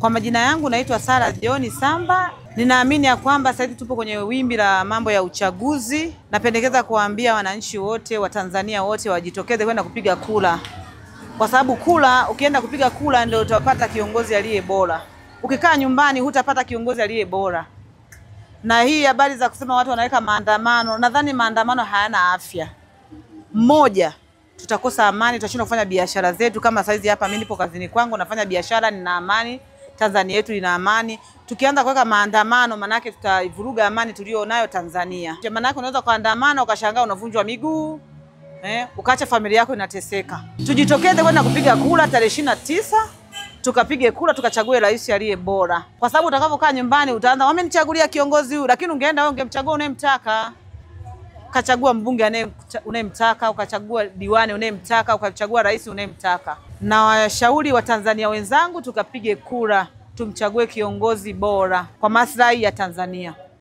Kwa majina yangu naitwa Sara John Samba. Ninaamini ya kwamba sasa tupo kwenye wimbi la mambo ya uchaguzi. Napendekeza kuambia wananchi wote wa Tanzania wote wajitokeze kwenda kupiga kura. Kwa sababu kura, ukienda kupiga kura ndio utapata kiongozi aliye bora. Ukikaa nyumbani hutapata kiongozi aliye bora. Na hii habari za kusema watu wanaweka maandamano, nadhani maandamano hayana afya. Moja, tutakosa amani, tutashindwa kufanya biashara zetu. Kama saizi hapa mimi nipo kazini kwangu nafanya biashara, nina amani, Tanzania yetu ina amani. Tukianza kuweka maandamano manake tutaivuruga amani tulionayo Tanzania. Manake unaweza kuandamana ukashangaa unavunjwa miguu, ukaacha familia yako inateseka. Tujitokeze kwenda kupiga kura tarehe 29, tukapige kura tukachague rais aliye bora. Kwa sababu utakapokaa nyumbani utaanza wamenichagulia kiongozi huyu, lakini ungeenda wewe ungemchagua unayemtaka. Ukachagua mbunge unayemtaka, ukachagua diwani unayemtaka, ukachagua rais unayemtaka. Na washauri wa Tanzania wenzangu tukapige kura, tumchague kiongozi bora kwa maslahi ya Tanzania.